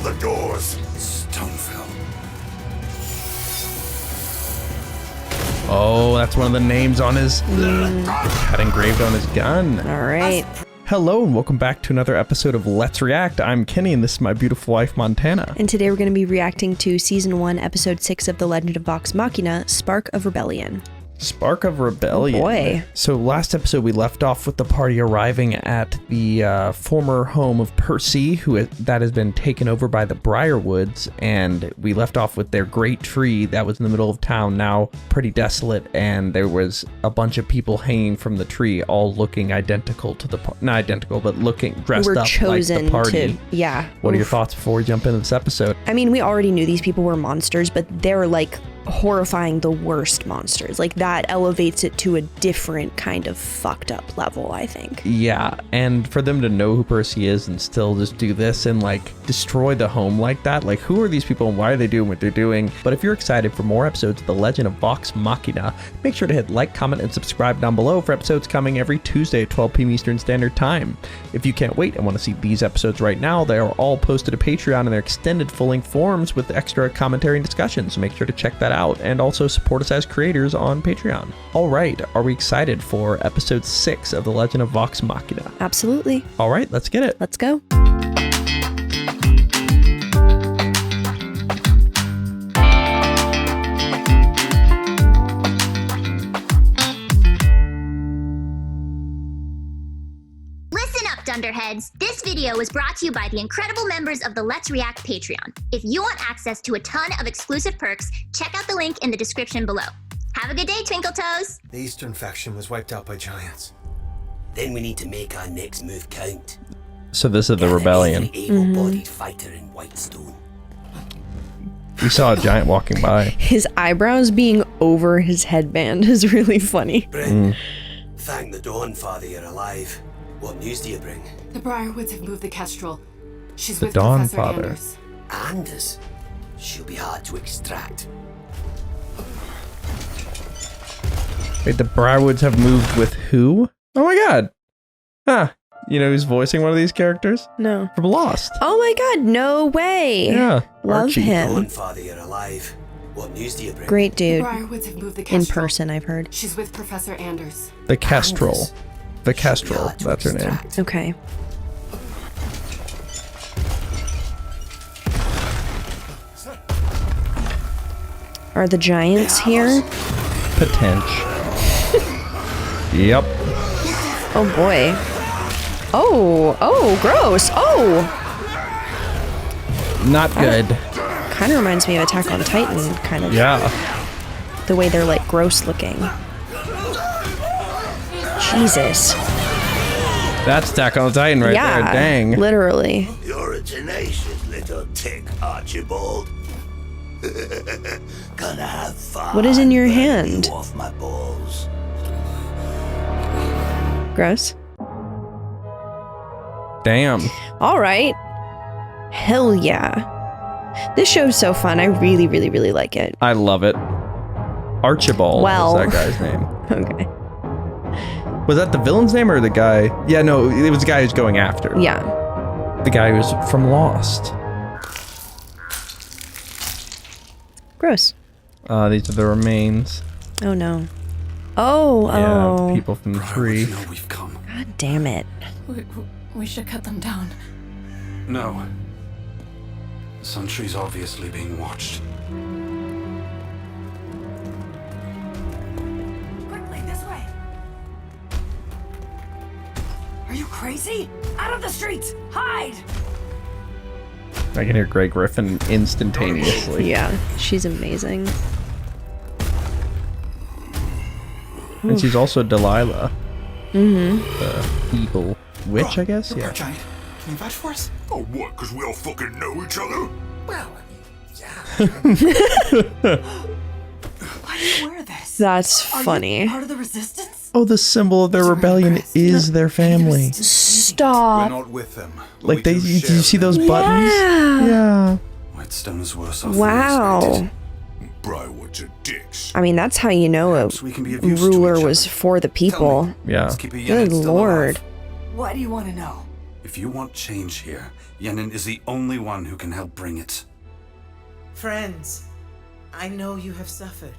the doors. Stonefell. Oh, that's one of the names on his... had engraved on his gun. All right. Hello and welcome back to another episode of Let's React. I'm Kenny and this is my beautiful wife, Montana. And today we're going to be reacting to Season 1, Episode 6 of The Legend of Vox Machina, Spark of Rebellion. Spark of Rebellion. Oh boy. So last episode we left off with the party arriving at the former home of Percy, that has been taken over by the Briarwoods, and we left off with their great tree that was in the middle of town, now pretty desolate, and there was a bunch of people hanging from the tree, all looking identical to the not identical, but looking dressed up like the party. Yeah. What are your thoughts before we jump into this episode? I mean, we already knew these people were monsters, but they're like horrifying, the worst monsters. Like that elevates it to a different kind of fucked up level, I think. Yeah, and for them to know who Percy is and still just do this and like destroy the home like that, like who are these people and why are they doing what they're doing? But if you're excited for more episodes of The Legend of Vox Machina, make sure to hit like, comment, and subscribe down below for episodes coming every Tuesday at 12 p.m. Eastern Standard Time. If you can't wait and want to see these episodes right now, they are all posted to Patreon in their extended full-length forms with extra commentary and discussion, so make sure to check that out and also support us as creators on Patreon. All right, are we excited for episode 6 of The Legend of Vox Machina? Absolutely. All right, let's get it. Let's go. Dunderheads, this video was brought to you by the incredible members of the Let's React Patreon. If you want access to a ton of exclusive perks, check out the link in the description below. Have a good day, Twinkle Toes! The Eastern faction was wiped out by giants. Then we need to make our next move count. So this is the rebellion. Every able-bodied fighter in Whitestone. We saw a giant walking by. His eyebrows being over his headband is really funny. Bryn, thank the Dawn Father you're alive. What news do you bring? The Briarwoods have moved the Kestrel. She's The with Dawn Professor Father. Anders. Anders? She'll be hard to extract. Wait, the Briarwoods have moved with who? Oh my god. Huh. You know who's voicing one of these characters? No. From Lost. Oh my god, no way. Yeah. Love Archie. him. Dawn Father you're alive. What news do you bring? Great The dude. Briarwoods have moved the In Kestrel. person, I've heard. She's with Professor Anders. The Kestrel. Anders. The She'll be Kestrel. hard to That's her name. extract. Okay. Are the giants here? Potential. Yep. Oh boy. Oh, gross. Oh, Not good. kind of reminds me of Attack on Titan, kind of. Yeah. The way they're like gross looking. Jesus. That's Attack on Titan right there. Dang. Literally. You're a tenacious little tick, Archibald. Gonna have fun. What is in your burning hand? you off my balls. Gross. Damn. All right. Hell yeah. This show's so fun. I really, really, really like it. I love it. Archibald Well. is that guy's name. Okay. Was that the villain's name or the guy? Yeah, no, it was the guy who's going after. Yeah. The guy who's from Lost. Gross. These are the remains. Oh no. Oh, Yeah, oh. people from the tree. Briarwoods know we've come. God damn it. We should cut them down. No. The Sun Tree's obviously being watched. Quickly, this way. Are you crazy? Out of the streets! Hide! I can hear Greg Griffin instantaneously. Yeah, she's amazing. And she's also Delilah. Mm-hmm. The evil witch, I guess? You're Yeah. part giant. Can you vouch for us? Oh, what? Because we all fucking know each other? Well, I mean, yeah. Why do you wear this? That's Are you funny. part of the resistance? Oh, the symbol of their rebellion is their family. We're Stop. not with them. but Like we they, do you share see those them. buttons? Yeah. Yeah. Whitestone is worse off Wow. than we expected. Briarwoods are dicks. I mean, that's how you know a Perhaps we can be of use to ruler each was other. for the Tell people. me, Yeah. let's keep a Good unit still lord. alive. What do you want to know? If If you want change here, Yenin is the only one who can help bring it. Friends, I know you have suffered.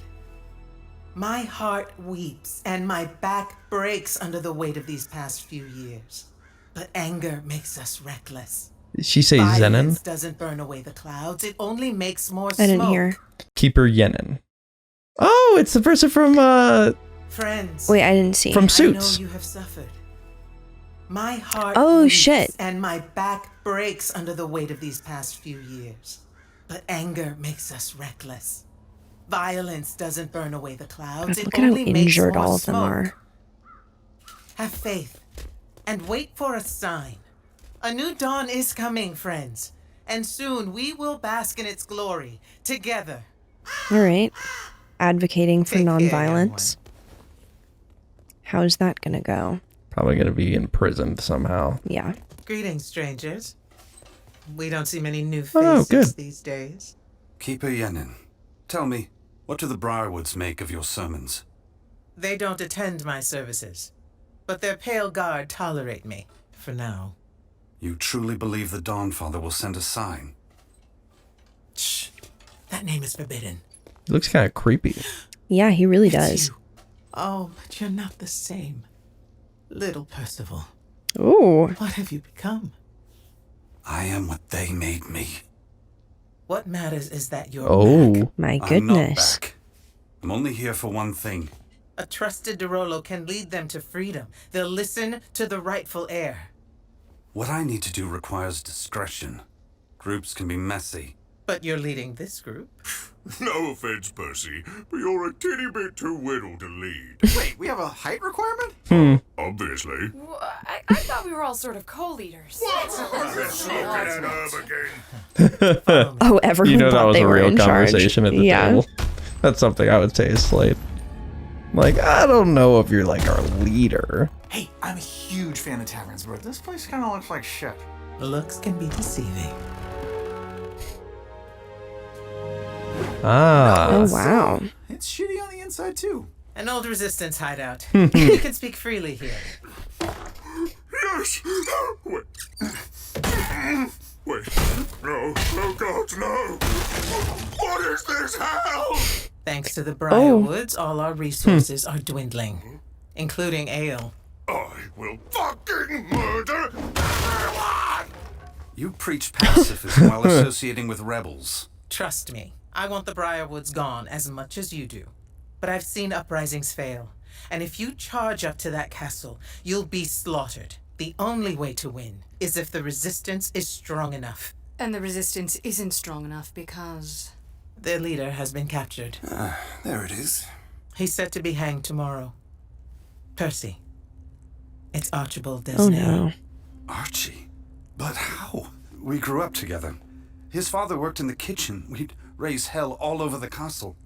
My heart weeps and my back breaks under the weight of these past few years. But anger makes us reckless. Did she say Violence Zenon? doesn't burn away the clouds. It only makes more I didn't smoke. hear. Keeper Yenin. Oh, it's the person from Friends, Wait, I didn't see. from I Suits. know you have suffered. My heart Oh, weeps shit. and my back breaks under the weight of these past few years. But anger makes us reckless. Violence doesn't burn away the clouds. It Look at how only makes injured more all of them smoke. are. Have faith and wait for a sign. A new dawn is coming, friends, and soon we will bask in its glory together. All right. Advocating for Take care, young nonviolence. How's that gonna go? Probably gonna be imprisoned somehow. Yeah. Greetings, strangers. We don't see many new Oh, faces good. these days. Keeper Yenin, tell me, what do the Briarwoods make of your sermons? They don't attend my services, but their pale guard tolerate me, for now. You truly believe the Dawnfather will send a sign? Shh. That name is forbidden. He looks kind of creepy. Yeah, he really It's does. you. Oh, but you're not the same. Little Percival, Ooh. what have you become? I am what they made me. What matters is that you're Oh. back. My I'm not goodness. back. I'm only here for one thing. A trusted Derolo can lead them to freedom. They'll listen to the rightful heir. What I need to do requires discretion. Groups can be messy. But you're leading this group. No offense, Percy, but you're a teeny bit too little to lead. Wait, we have a height requirement? Obviously. I thought we were all sort of co-leaders. Let's look at Herb again. Follow me. Oh, everyone You know that thought was they a were real in charge. conversation at the Yeah. table. That's something I would say is Slade. Like, I don't know if you're like our leader. Hey, I'm a huge fan of taverns, but this place kind of looks like shit. Looks can be deceiving. Ah. Oh, wow. It's shitty on the inside, too. An old resistance hideout. You can speak freely here. Yes! Wait. Wait. No. Oh, God, no! What is this hell? Thanks to the Briarwoods, all our resources are dwindling, including ale. I will fucking murder everyone! You preach pacifism while associating with rebels. Trust me, I want the Briarwoods gone as much as you do. But I've seen uprisings fail, and if you charge up to that castle, you'll be slaughtered. The only way to win is if the resistance is strong enough. And the resistance isn't strong enough because... Their leader has been captured. There it is. He's set to be hanged tomorrow. Percy. It's Archibald Desnay. Oh, no. Archie? But how? We grew up together. His father worked in the kitchen. We'd raise hell all over the castle.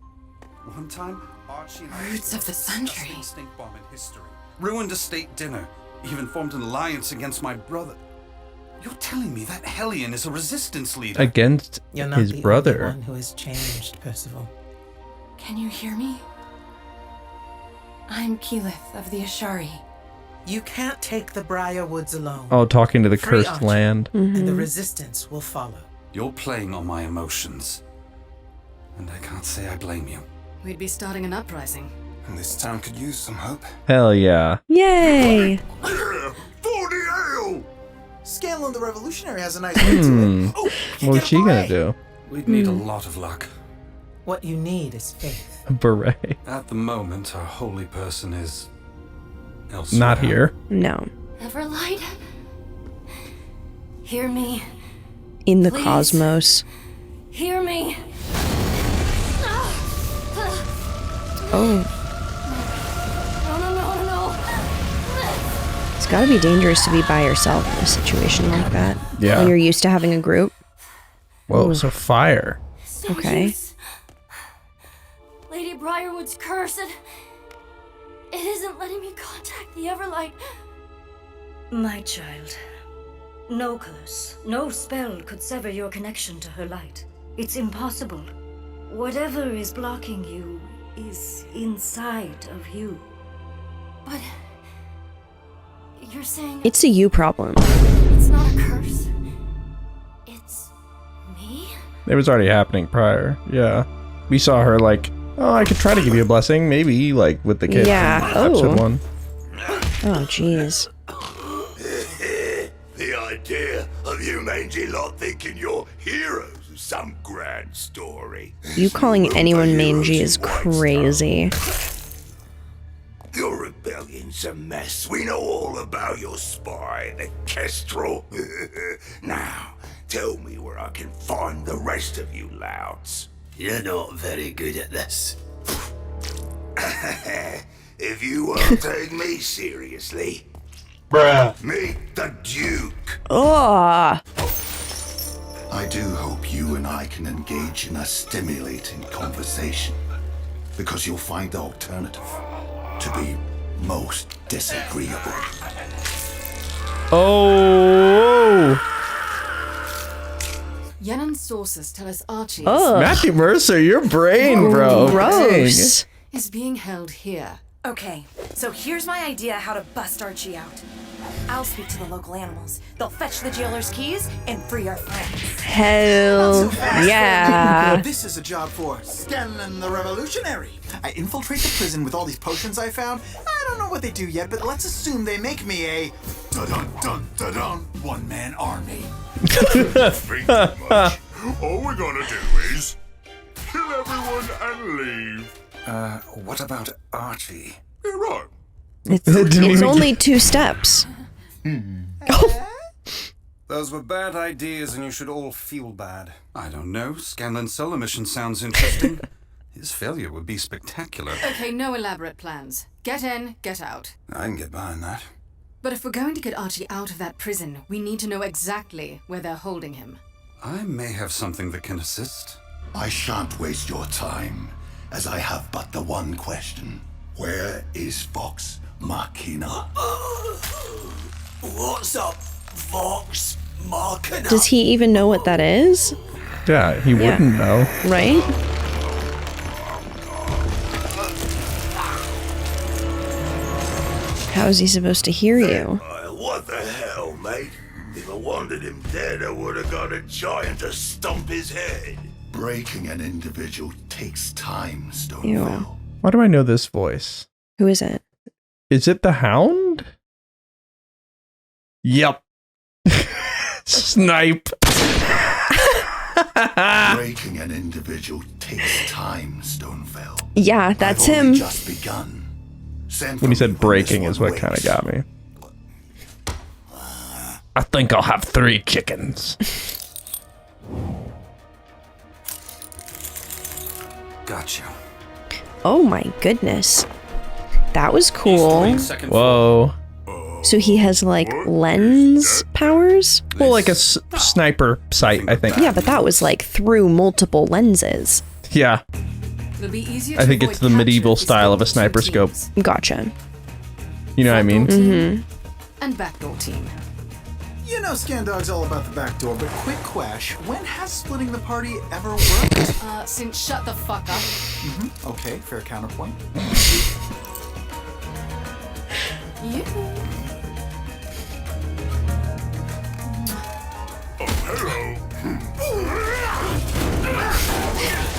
One time, Archie and I Roots of the Sun discussed Tree. a stink bomb in history. Ruined a state dinner. Even formed an alliance against my brother. You're telling me that Hellion is a resistance leader? Against You're not his the brother. only one who has changed, Percival. Can you hear me? I'm Keyleth of the Ashari. You can't take the Briarwoods alone, Oh, talking to the Free cursed Archie. land. and the resistance will follow. You're playing on my emotions. And I can't say I blame you. We'd be starting an uprising. And this town could use some hope. Hell yeah. Yay. Yeah! 40 ale! Scanlan the Revolutionary has a nice way to it. Oh, we can What's get she a gonna beret. do? We'd need a lot of luck. What you need is faith. A beret. At the moment, our holy person is elsewhere. Not here. No. Everlight? Hear me. In the Please. cosmos. Hear me. Oh. No. It's gotta be dangerous to be by yourself in a situation like that. Yeah. When you're used to having a group. Whoa, so fire. Okay. Use. Lady Briarwood's curse, it isn't letting me contact the Everlight. My child, no curse, no spell could sever your connection to her light. It's impossible. Whatever is blocking you is inside of you. But you're saying It's a you problem. it's not a curse. It's me? It was already happening prior. Yeah. We saw her like, oh, I could try to give you a blessing. Maybe, like, with the kid. Yeah. from episode 1. Oh, jeez. The idea of you mangy lot thinking you're heroes of some grand story. You calling anyone mangy is crazy. Your rebellion's a mess. We know all about your spy, the Kestrel. Now, tell me where I can find the rest of you louts. You're not very good at this. If you won't take me seriously, meet the Duke. Ugh. I do hope you and I can engage in a stimulating conversation, because you'll find the alternative to be most disagreeable. Oh! Yennon's sources tell us Archie Matthew Mercer, your brain, bro. Gross. is being held here. Okay, so here's my idea how to bust Archie out. I'll speak to the local animals. They'll fetch the jailer's keys and free our friends. Hell yeah. This is a job for Scanlan the Revolutionary. I infiltrate the prison with all these potions I found. I don't know what they do yet, but let's assume they make me a dun-dun-dun-dun-dun one-man army. Think too much. All we're gonna do is kill everyone and leave. What about Archie? You're right. It's only 2 steps. Those were bad ideas and you should all feel bad. I don't know, Scanlan's solo mission sounds interesting. His failure would be spectacular. Okay, no elaborate plans. Get in, get out. I can get behind that. But if we're going to get Archie out of that prison, we need to know exactly where they're holding him. I may have something that can assist. I shan't waste your time, as I have but the one question. Where is Vox Machina? What's up, Vox Machina? Does he even know what that is? Yeah, he wouldn't know. Right? How is he supposed to hear you? What the hell, mate? If I wanted him dead, I would have got a giant to stump his head. Breaking an individual takes time, Stonewall. Why do I know this voice? Who is it? Is it the Hound? Yep. Snipe. Breaking an individual takes time, Stonefell. Yeah, that's I've only him. just begun. Send When he for said me breaking this is one what kind of waits. got me. I think I'll have 3 chickens. Gotcha. Oh my goodness. That was cool. Whoa. So he has like lens powers? Well, like a sniper sight, I think. Yeah, but that was like through multiple lenses. Yeah. It'll be easier I to think avoid it's the medieval capture if we style of a split into sniper scope. teams. Gotcha. You know what I mean? Mm-hmm. And backdoor team. You know Scandog's all about the back door, but quick question, when has splitting the party ever worked? Since shut the fuck up. Mm-hmm. Okay, fair counterpoint. You.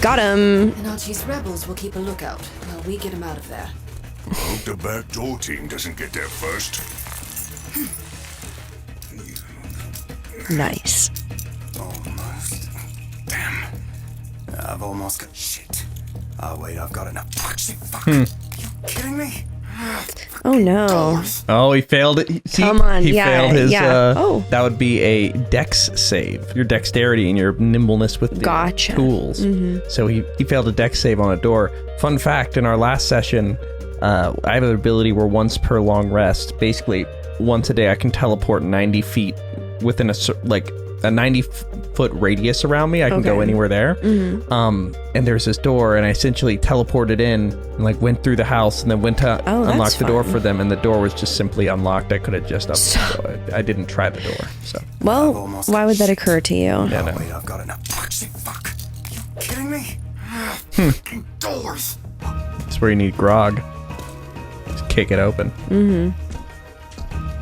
Got him. And Archie's rebels will keep a lookout while we get him out of there. Hope the backdoor team doesn't get there first. Nice. Almost. Damn. I've almost got shit. Oh wait, I've got enough. Fuck, shit, fuck. You kidding me? Oh no. Oh, he failed it. See, Come on, he yeah, failed his. yeah. That would be a dex save. Your dexterity and your nimbleness with the Gotcha. tools. Mhm. So he failed a dex save on a door. Fun fact: in our last session, I have an ability where once per long rest, basically once a day, I can teleport 90 feet within a 90-foot radius around me. I can go Okay. anywhere there. Mhm. And there's this door, and I essentially teleported in and like went through the house, and then went to Oh, that's unlock the door fun. for them, and the door was just simply unlocked. I could have just so I didn't try the door. So Well, why would that occur to you? yeah, no. Wait, I've got enough. Fuck, shit, fuck. You kidding me? Fucking doors. That's where you need grog. Just kick it open. Mm-hmm.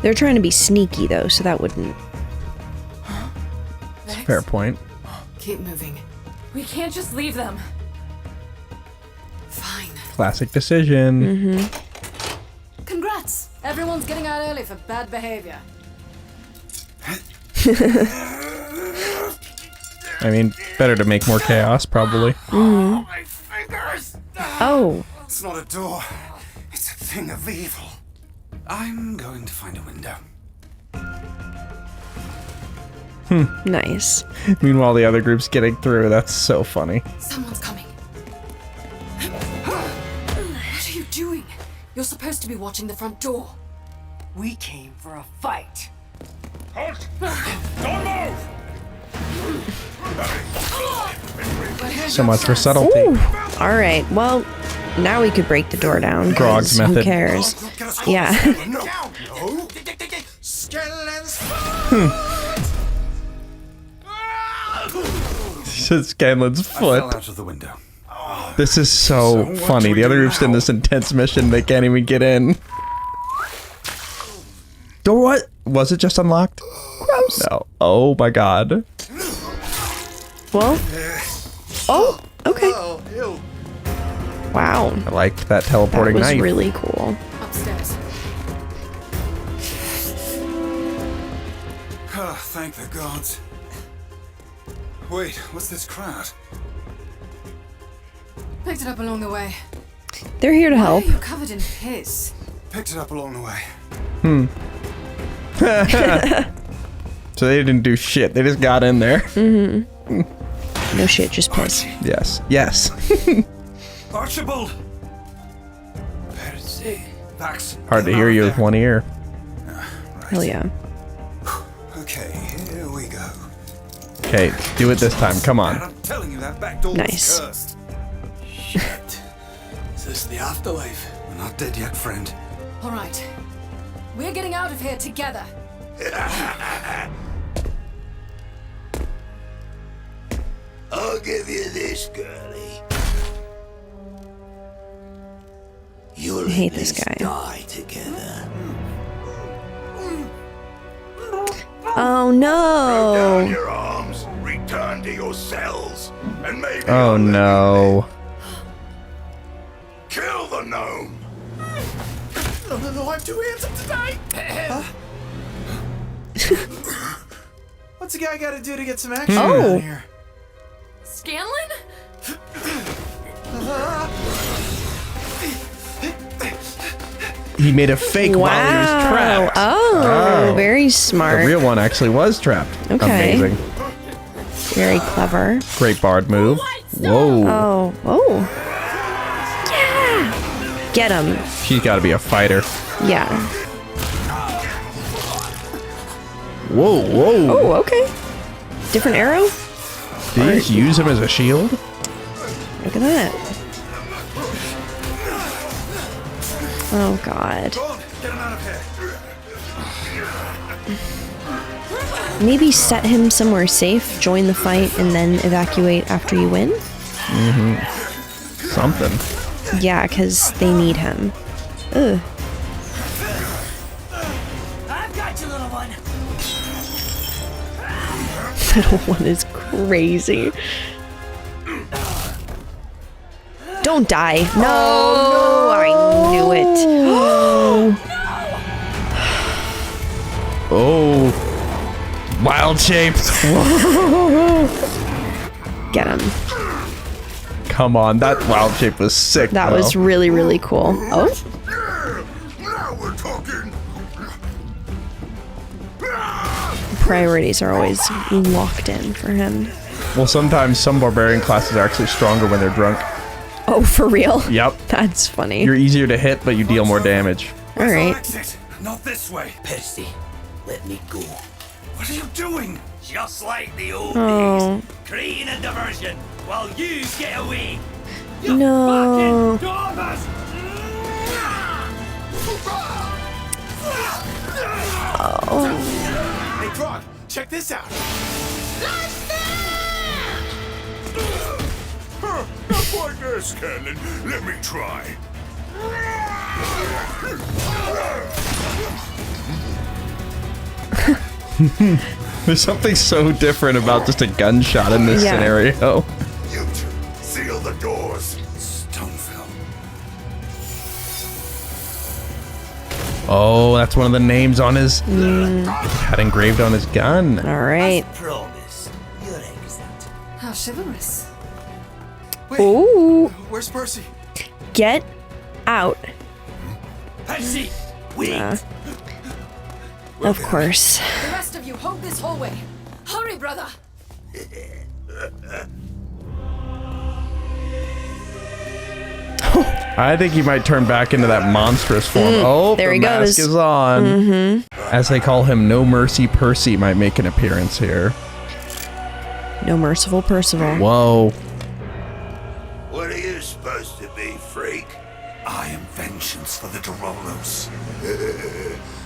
They're trying to be sneaky though, so that wouldn't Fair point. Keep moving. We can't just leave them. Fine. Classic decision. Mm-hmm. Congrats! Everyone's getting out early for bad behavior. I mean, better to make more chaos, probably. Mm-hmm. My fingers! Oh. It's not a door. It's a thing of evil. I'm going to find a window. Nice. Meanwhile, the other group's getting through. That's so funny. Someone's coming. What are you doing? You're supposed to be watching the front door. We came for a fight. Halt! Don't move! So much for subtlety. Ooh. All right. Well, now we could break the door down. Grog's 'cause method. Who cares? Yeah. He said Scanlan's I fell foot. out of the window. This is so what funny. do we The other do group's in now? this intense mission. They can't even get in. Door what? Was it just unlocked? Gross. No. Oh my god. Well. Oh. Okay. Wow. I liked that teleporting That was knife. really cool. Upstairs. Oh, thank the gods. Wait, what's this crowd? Picked it up along the way. They're here to help. Why are you covered in piss? Picked it up along the way. So they didn't do shit. They just got in there. Mm-hmm. No shit, just piss. Yes. Yes. Archibald! Percy. Vax. Hard to hear you with one ear. Hell yeah. Okay, here we go. Okay, do it this time. Come on. I'm telling you, that back door Nice. was cursed. Shit. Is this the afterlife? We're not dead yet, friend. All right. We're getting out of here together. I'll give you this, girlie. You'll I hate at this least guy. die together. Oh Down no. your arms, return to your cells, and maybe Oh I'll let you no. live. Kill the gnome. No, I'm too handsome to die. What's a guy got to do to get some action Oh. around here? Scanlan? He made a fake while he was Wow. trapped. Oh, very smart. The real one actually was trapped. Okay. Amazing. Very clever. Great bard move. Whoa. Oh. Oh. Yeah. Get him. She's got to be a fighter. Yeah. Whoa, whoa. Oh, okay. Different arrow? Did he just use him as a shield? Look at that. Oh, God. Go on, get him out of here. Maybe set him somewhere safe, join the fight, and then evacuate after you win? Mm-hmm. Something. Yeah, because they need him. Ugh. I've got you, little one. Little one is crazy. Don't die. No, I knew it. Oh. Wild shapes. Get him. Come on, that wild shape was sick. That though. was really, really cool. Oh, Now we're talking. priorities are always locked in for him. Well, sometimes some barbarian classes are actually stronger when they're drunk. Oh, for real? Yep. That's funny. You're easier to hit, but you deal more damage. All right. Exit. Not this way. Percy, let me go. What are you doing? Just like the old Oh. days, creating a diversion while you get away. No. Oh. Hey, Grog, check this out. Not quite there, Scanlan. Let me try. There's something so different about just a gunshot in this scenario. You two, seal the doors. Stonefell. Oh, that's one of the names on his... had engraved on his gun. All right. Promise. You're exempt. How chivalrous. Ooh. Where's Percy? Get out. Percy, wait. Of course. The rest of you, hold this hallway. Hurry, brother. I think he might turn back into that monstrous form. Oh, there the he mask goes. is on. As they call him, No Mercy Percy might make an appearance here. No merciful Percival. Whoa. What are you supposed to be, freak? I am vengeance for the Dorolos.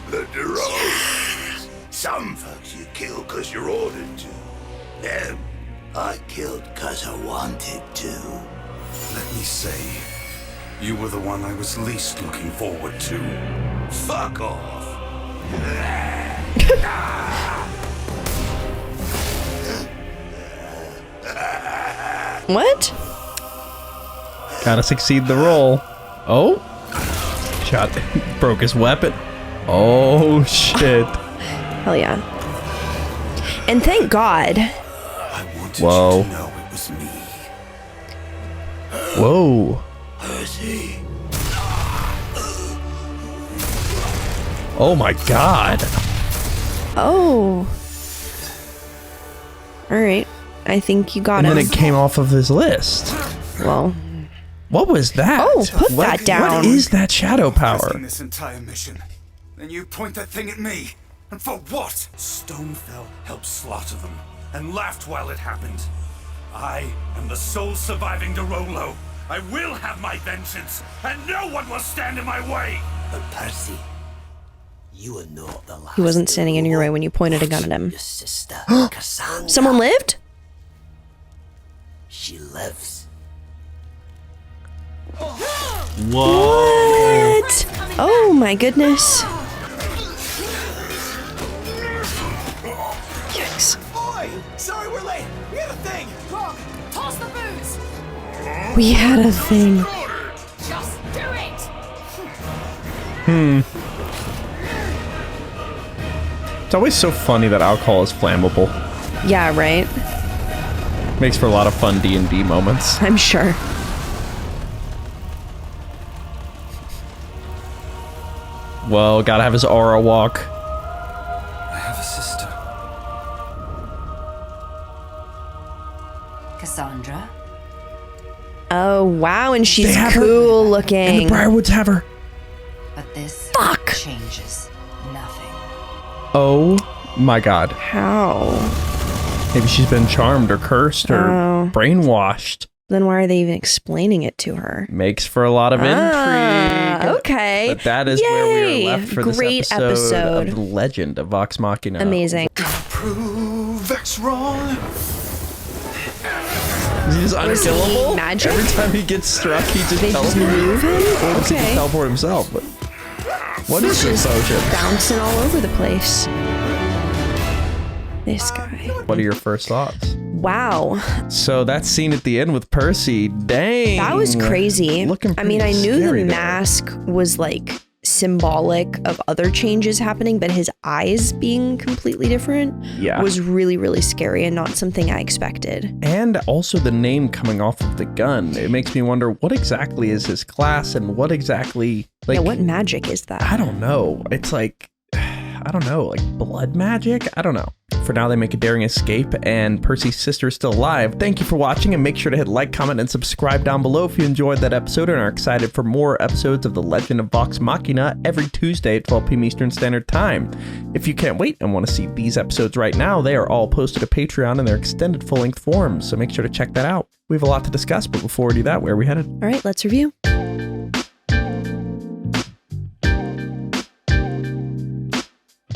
The Duros. Some folks you kill because you're ordered to. Them, I killed because I wanted to. Let me say, you were the one I was least looking forward to. Fuck off. What? Gotta succeed the roll. Oh. Shot. Broke his weapon. Oh, shit. Hell yeah. And thank God. I wanted Whoa. you to know it was me. Whoa. Percy. Oh my god. Oh. All right. I think you got And him. then it came off of his list. Well. What was that? Oh, put that down. What is that shadow power? Risking this entire mission. Then you point that thing at me. And for what? Stonefell helped slaughter them and laughed while it happened. I am the sole surviving Dorolo. I will have my vengeance, and no one will stand in my way. But Percy, you are not the last. He wasn't standing in your way when you pointed a gun at him. Your sister, Cassandra. Someone lived? She lives. Whoa. What? Oh my goodness. Yikes. Oi! Sorry we're late. We had a thing. Grog, toss the booze. We had a thing. Just do it. It's always so funny that alcohol is flammable. Yeah, right? Makes for a lot of fun D&D moments. I'm sure. Well, gotta have his aura walk. I have a sister. Cassandra? Oh, wow. And she's They have her. cool And looking. the Briarwoods have her. But this Fuck. changes nothing. Oh my god. How? Maybe she's been charmed or cursed or Oh. brainwashed. Then why are they even explaining it to her? Makes for a lot of intrigue. Okay. But that is where we Yay. are left for Great this episode episode. of The Legend of Vox Machina. Amazing. Prove Vex wrong. Is he just Was he unkillable? magic? Every time he gets struck, he just They just teleports. move him? Or does he just Okay. teleport himself? But what is this potion? Bouncing all over the place. This guy. What are your first thoughts? Wow. So that scene at the end with Percy, dang. That was crazy. Looking I mean, I pretty knew the scary there. mask was like symbolic of other changes happening, but his eyes being completely different was really, really scary and not something I expected. And also the name coming off of the gun. It makes me wonder what exactly is his class and what exactly, like, yeah, what magic is that? I don't know. It's like, I don't know, like blood magic? I don't know. For now, they make a daring escape, and Percy's sister is still alive. Thank you for watching, and make sure to hit like, comment, and subscribe down below if you enjoyed that episode and are excited for more episodes of The Legend of Vox Machina every Tuesday at 12 p.m. Eastern Standard Time. If you can't wait and want to see these episodes right now, they are all posted to Patreon in their extended full-length forms, so make sure to check that out. We have a lot to discuss, but before we do that, where are we headed? All right, let's review.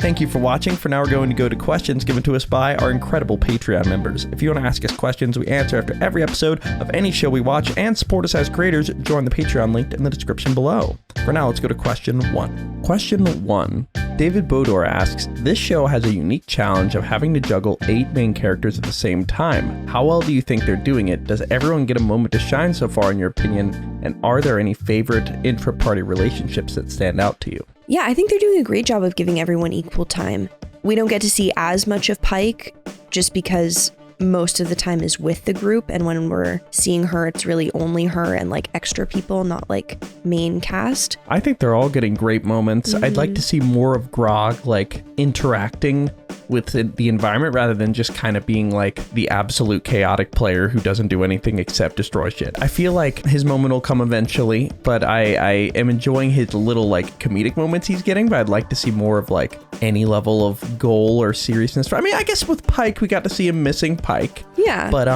Thank you for watching. For now, we're going to go to questions given to us by our incredible Patreon members. If you want to ask us questions we answer after every episode of any show we watch and support us as creators, join the Patreon linked in the description below. For now, let's go to question 1. Question 1. David Bodor asks, this show has a unique challenge of having to juggle 8 main characters at the same time. How well do you think they're doing it? Does everyone get a moment to shine so far in your opinion? And are there any favorite intra-party relationships that stand out to you? Yeah, I think they're doing a great job of giving everyone equal time. We don't get to see as much of Pike just because most of the time is with the group, and when we're seeing her, it's really only her and like extra people, not like main cast. I think they're all getting great moments. I'd like to see more of Grog like interacting with the environment rather than just kind of being like the absolute chaotic player who doesn't do anything except destroy shit. I feel like his moment will come eventually, but I am enjoying his little like comedic moments he's getting, but I'd like to see more of like any level of goal or seriousness. I mean, I guess with Pike, we got to see him missing Pike. Yeah. But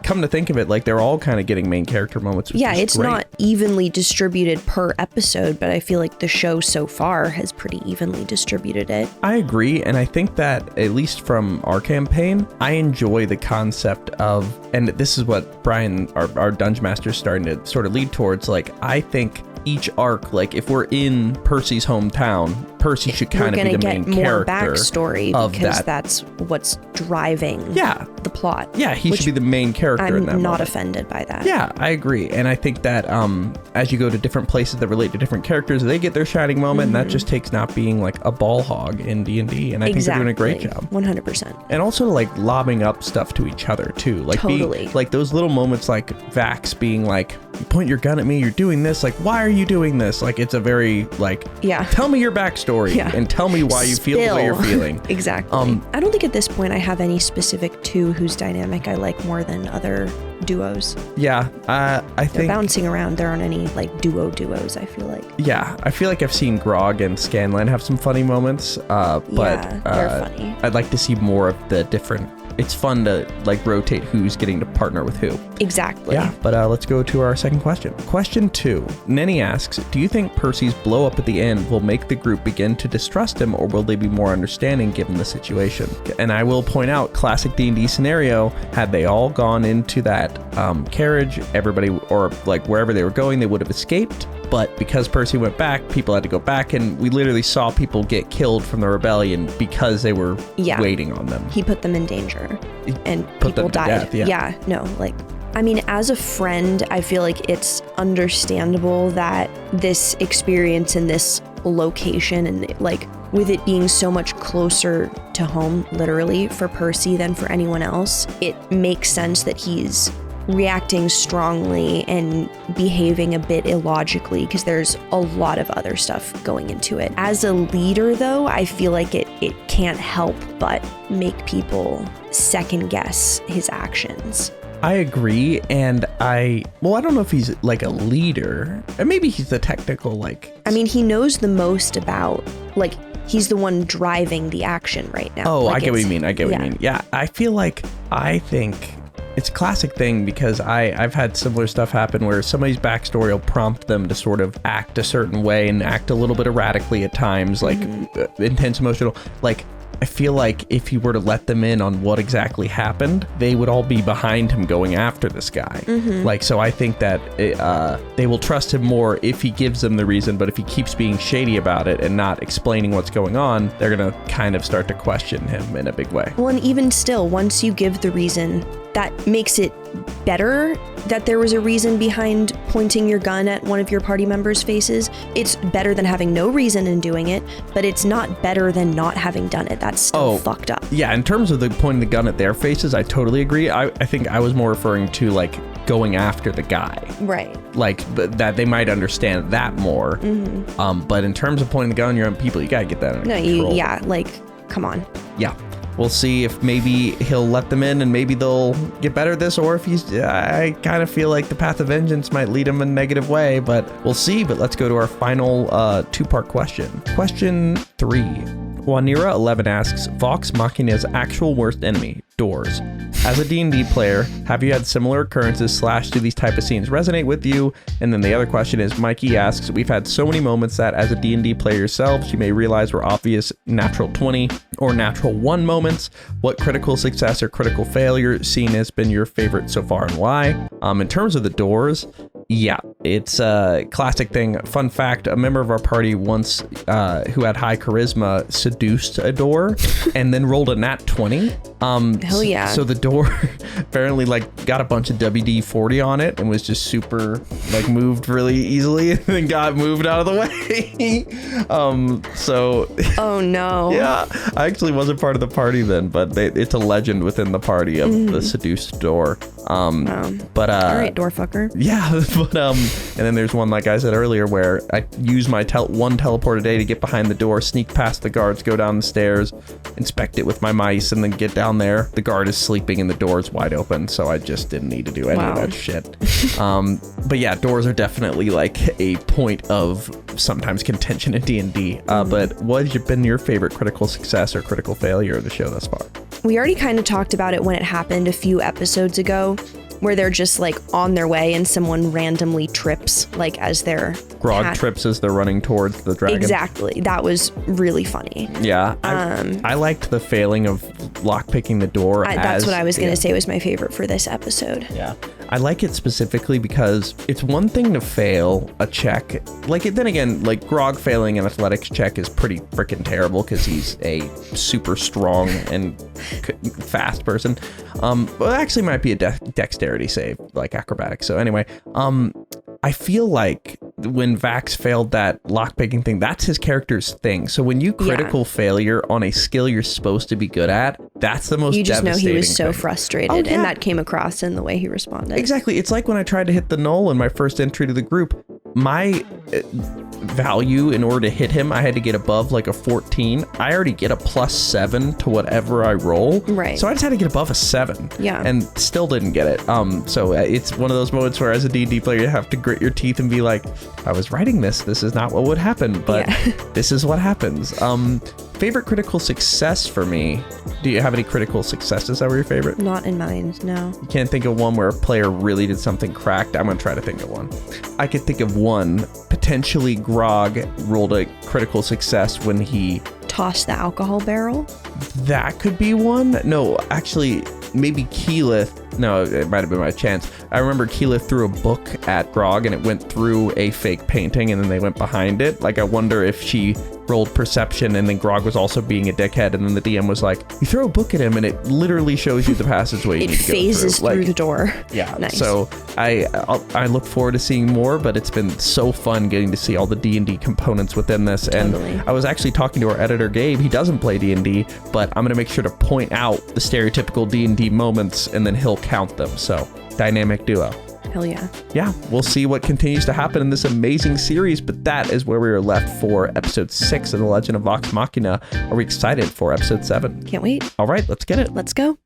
come to think of it, like they're all kind of getting main character moments. Yeah, it's great. not evenly distributed per episode, but I feel like the show so far has pretty evenly distributed it. I agree, and I think that, at least from our campaign, I enjoy the concept of, and this is what Brian, our Dungeon Master, is starting to sort of lead towards, like, I think each arc, like if we're in Percy's hometown, Percy should kind of be the main character. We're gonna get more backstory because that. That's what's driving the plot. Yeah, he should be the main character in that I'm not moment. offended by that. Yeah, I agree. And I think that as you go to different places that relate to different characters, they get their shining moment, and that just takes not being like a ball hog in D&D. And I think they're doing a great job. 100%. And also like lobbing up stuff to each other too. Like Totally. like those little moments like Vax being like, you point your gun at me, you're doing this, like why are you doing this? Like it's a very like, tell me your backstory and tell me why you feel the way you're feeling. Exactly. I don't think at this point I have any specific two whose dynamic I like more than other duos. Yeah, I They're think bouncing around. There aren't any like duos, I feel like. Yeah, I feel like I've seen Grog and Scanlan have some funny moments, but they're funny. I'd like to see more of the different. It's fun to like rotate who's getting to partner with who. Exactly. Yeah, but let's go to our second question. Question 2. Nenny asks, do you think Percy's blow up at the end will make the group begin to distrust him, or will they be more understanding given the situation? And I will point out, classic D&D scenario, had they all gone into that carriage, everybody, or like wherever they were going, they would have escaped. But because Percy went back, people had to go back, and we literally saw people get killed from the rebellion because they were waiting on them. He put them in danger, and Put people them to died. death, No, like, I mean, as a friend, I feel like it's understandable that this experience in this location, and like with it being so much closer to home, literally, for Percy than for anyone else, it makes sense that he's reacting strongly and behaving a bit illogically because there's a lot of other stuff going into it. As a leader, though, I feel like it can't help but make people second guess his actions. I agree, and I don't know if he's like a leader, and maybe he's the technical like. I mean, he knows the most about, like, he's the one driving the action right now. Oh, like, I get what you mean. I get what you mean. Yeah, I think it's a classic thing because I've had similar stuff happen where somebody's backstory will prompt them to sort of act a certain way and act a little bit erratically at times, like intense emotional. Like, I feel like if he were to let them in on what exactly happened, they would all be behind him going after this guy. Like, so I think that they will trust him more if he gives them the reason, but if he keeps being shady about it and not explaining what's going on, they're going to kind of start to question him in a big way. Well, and even still, once you give the reason, that makes it better that there was a reason behind pointing your gun at one of your party members' faces. It's better than having no reason in doing it, but it's not better than not having done it. That's still fucked up. Yeah, in terms of the pointing the gun at their faces, I totally agree. I think I was more referring to like going after the guy. Right. Like, but that they might understand that more. But in terms of pointing the gun at your own people, you gotta get that under control. Like, come on. Yeah. We'll see if maybe he'll let them in and maybe they'll get better at this, or if I kind of feel like the path of vengeance might lead him in a negative way, but we'll see. But let's go to our final 2-part question. Question 3. Juanira11 asks, Vox Machina's actual worst enemy, doors. As a D&D player, have you had similar occurrences / do these type of scenes resonate with you? And then the other question is, Mikey asks, we've had so many moments that as a D&D player yourselves, you may realize were obvious natural 20 or natural 1 moments. What critical success or critical failure scene has been your favorite so far and why? In terms of the doors, yeah, it's a classic thing. Fun fact, a member of our party once who had high charisma seduced a door and then rolled a nat 20. Hell yeah. So the door apparently like got a bunch of WD-40 on it and was just super like moved really easily and then got moved out of the way. Oh no. Yeah, I actually wasn't part of the party then, but it's a legend within the party of the seduced door. But all right, door fucker. Yeah, but and then there's one, like I said earlier, where I use my one teleport a day to get behind the door, sneak past the guards, go down the stairs, inspect it with my mice, and then get down there. The guard is sleeping and the door is wide open, so I just didn't need to do any of that shit. But yeah, doors are definitely like a point of sometimes contention in D&D. But what has been your favorite critical success or critical failure of the show thus far? We already kind of talked about it when it happened a few episodes ago, where they're just like on their way and someone randomly trips like as they're Grog trips as they're running towards the dragon. Exactly. That was really funny. Yeah. I liked the failing of lockpicking the door. That's what I was going to say was my favorite for this episode. Yeah. I like it specifically because it's one thing to fail a check. Like, then again, like Grog failing an athletics check is pretty freaking terrible because he's a super strong and fast person. Well, it actually might be a dexterity save, like acrobatics. So anyway, I feel like when Vax failed that lockpicking thing, that's his character's thing. So when you critical failure on a skill you're supposed to be good at, that's the most devastating thing. You just know he was so frustrated, and that came across in the way he responded. Exactly. It's like when I tried to hit the null in my first entry to the group. My value in order to hit him, I had to get above like a 14. I already get a +7 to whatever I roll. Right. So I just had to get above a 7. Yeah. And still didn't get it. So it's one of those moments where as a D&D player, you have to grit your teeth and be like, I was writing this is not what would happen, but this is what happens. Favorite critical success for me. Do you have any critical successes that were your favorite? Not in mind, no. You can't think of one where a player really did something cracked? I'm going to try to think of one. I could think of one. Potentially Grog rolled a critical success when he tossed the alcohol barrel. That could be one. No, actually, maybe Keyleth. No, it might have been my chance. I remember Keyleth threw a book at Grog and it went through a fake painting and then they went behind it. Like, I wonder if she rolled perception and then Grog was also being a dickhead and then the DM was like, you throw a book at him and it literally shows you the passageway you need to go through. It phases through the door. Yeah. Nice. So I look forward to seeing more, but it's been so fun getting to see all the D&D components within this. Totally. And I was actually talking to our editor, Gabe. He doesn't play D&D, but I'm going to make sure to point out the stereotypical D&D moments and then he'll count them. So dynamic duo. Hell yeah. Yeah, we'll see what continues to happen in this amazing series, but that is where we are left for episode 6 of The Legend of Vox Machina. Are we excited for episode 7? Can't wait. All right, let's get it. Let's go.